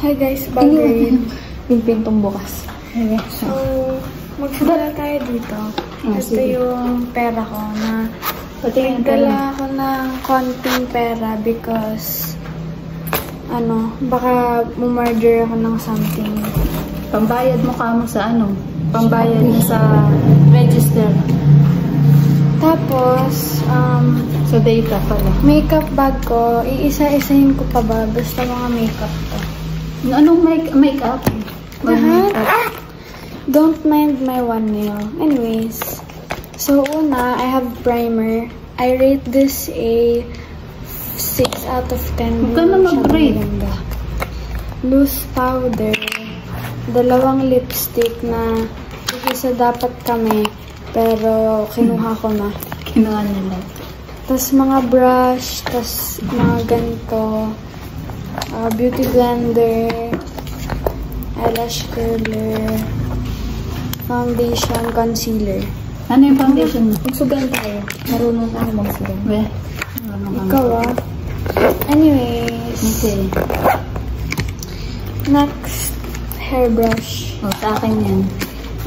Hi guys, bagay. Yung pintong bukas. So, magsimula tayo dito. Ito yung pera ko na nagdala ako ng konting pera because baka mumurder ako ng something. Pambayad mo ka mo sa pambayad mo sa register. Tapos, sa data pala. Makeup bag ko, iisa-isahin ko pa ba? Basta mga makeup ko. Anong makeup? Lahat. Don't mind my one nail. Anyways, so una, I have primer. I rate this a 6 out of 10. Huwag ka na mag-rate. Loose powder. 2 lipstick na isa dapat kami, pero kinuha ko na. Kinuha nila. Tapos mga brush, tapos mga ganito. Beauty blender, eyelash curler, foundation, concealer. Ano yung foundation mo? Magsugan tayo. Marunong na ako magsugan. Weh. Ikaw Anyways. Okay. Next, hairbrush. Sa akin yan.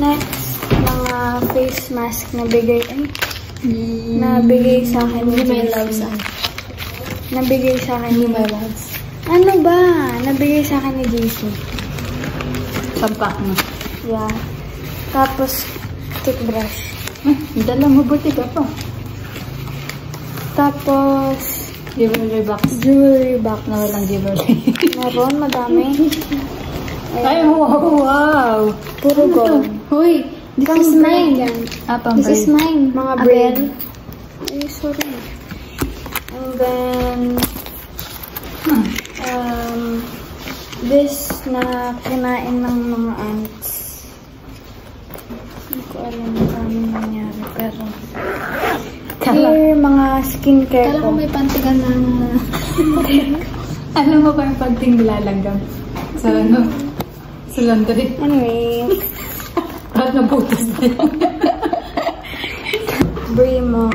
Next, mga face mask na bigay sa akin ni JC. Nabigay sa akin ni Loves. Ano ba? Nabigay sa akin ni JC. Sampak mo. Yeah. Tapos, toothbrush. Dala mo buti ka pa. Tapos, jewelry box. Jewelry box. Na walang jewelry. Meron, madami. Ay, wow! Puro gold. Hoy! This is mine. This is mine. Mga braid. Ay, sorry. And then, this na kinain ng mga ants. Hindi ko alam kung ano nangyari, pero here, mga skincare ko. Kala ko may pantigan na alam mo ba yung panting nilalanggam? Sa sa laundry. Anyway. Ba't nabutas na yun? Brimo.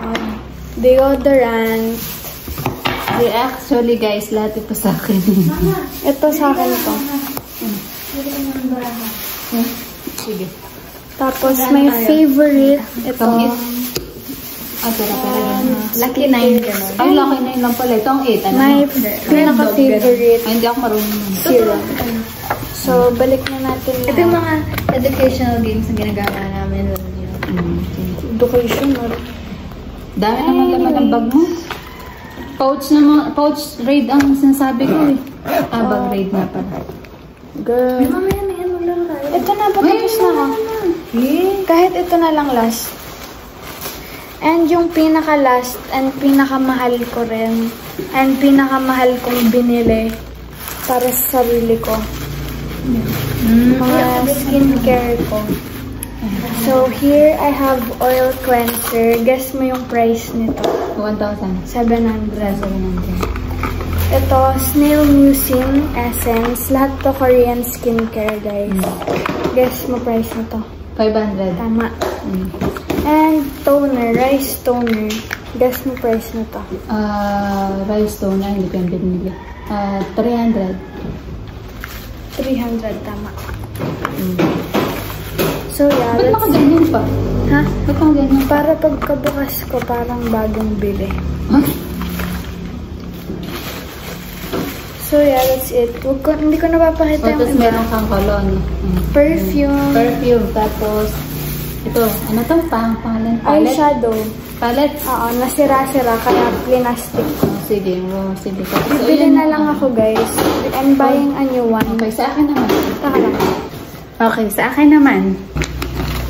Deodorant. Actually guys, lahat ito sa akin. Ito sa akin to. Sige. Tapos may favorite. Ito. Lucky 9 gano'n. Ay, lucky 9 lang pala. Itong 8. My pinaka-favorite. Ay, hindi ako marunong. Serum. So, balik na natin Ito yung mga educational games na ginagawa namin. Education. Dami naman laman ang bag mo. Pouch raid ang sinasabi ko eh. Bag raid na pala. Girl. Ito na, patapos na ha. Kahit ito na lang last. And yung pinaka-last and pinaka-mahal ko rin. And pinaka-mahal kong binili para sa sarili ko. Mga skincare ko. So, here I have oil cleanser. Guess mo yung price nito. 1,000. 700. Ito, Snail Mucin Essence. Lahat to Korean skincare, guys. Guess mo price nito. 500. Tama. And toner, rice toner. Guess mo price nito. Rice toner, hindi ko yung binili. 300. 300, tama. So, yeah. Ba't nakaganyan pa? Ha? Ba't nakaganyan pa? Para pagkabukas ko, parang bagong bili. Huh? So, yeah, that's it. Hindi ko napapakita yung Tapos meron kang cologne. Perfume. Perfume. Tapos, ito, ano to? Pangalan? Palette? Eyeshadow. Palette? Oo, nasira-sira, kaya plinastic ko. Sige. Sige. Bibili na lang ako, guys. I'm buying a new one. Okay, sa akin naman. Taka lang. Okay, sa akin naman.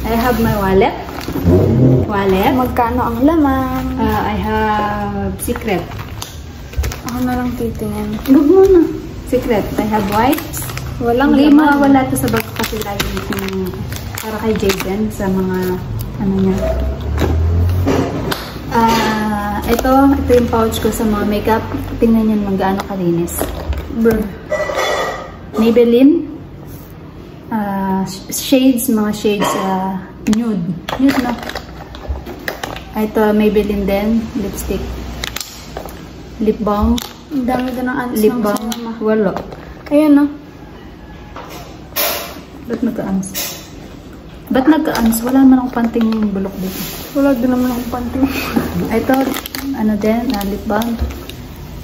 I have my wallet. Magkano ang laman? I have secret. Ako na lang titingin. Huwag mo na. Secret. I have wipes. Walang Hindi laman. mawala to sa bag ko kasi lagi para kay Jaden sa mga ano niya. Ito yung pouch ko sa mga makeup. Tingnan niyo naman gaano kalinis. Maybelline. Mga shades nude. Nude na. Ito, Maybelline din. Lipstick. Lip balm. Ang dami din ng ants Lip ng balm. sama. Wala. Ayan, no? Ba't nagka-ans? Ba't nagka-ans? Wala naman akong panting bulok dito. Wala din naman akong panting. Ito, ano din, lip balm.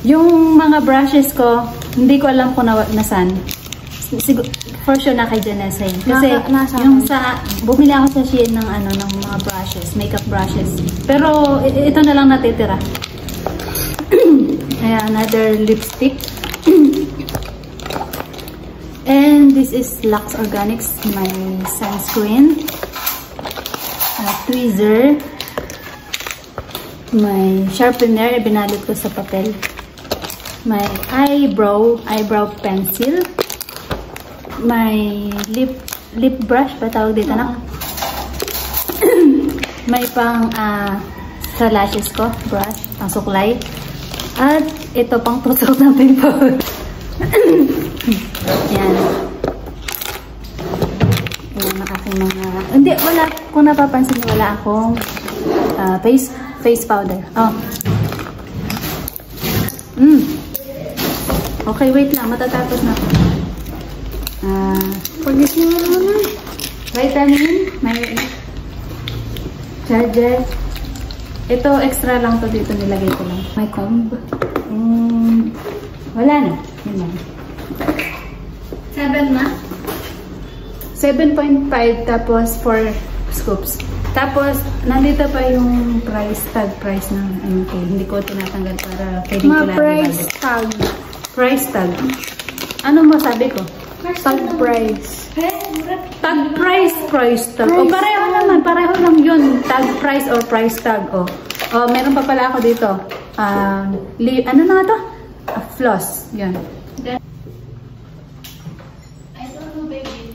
Yung mga brushes ko, hindi ko alam kung nasan. For sure na kay Janessa yun. Kasi yung sa, bumili ako sa Shein ng ano, ng mga brushes, makeup brushes. Pero ito na lang natitira. Ayan, another lipstick. And this is Lux Organics, my sunscreen. Tweezer. My sharpener, binalot ko sa papel. My eyebrow pencil. My lip brush, pa tawag dito na. May pang sa lashes ko, brush, pang suklay. At ito pang tusok ng pimple. Yan. Yan ang aking mga... Hindi, wala. Kung napapansin niyo, wala akong face powder. Oh. Okay, wait lang. Matatapos na. Pag-isip mo naman. Vitamin. May charger. Ito, extra lang to dito. Nilagay ko lang. May comb. Wala na. Yun lang. 7 na? 7.5 tapos 4 scoops. Tapos, nandito pa yung tag price ng MK. Hindi ko tinatanggal para pwedeng ko lang price tag. Price tag. Ano masabi ko? Tag price. Tag price, price tag. O, pareho naman. Pareho lang yun. Tag price or price tag. O, meron pa pala ako dito. Ano na ito? Floss. Yan. I don't know, baby.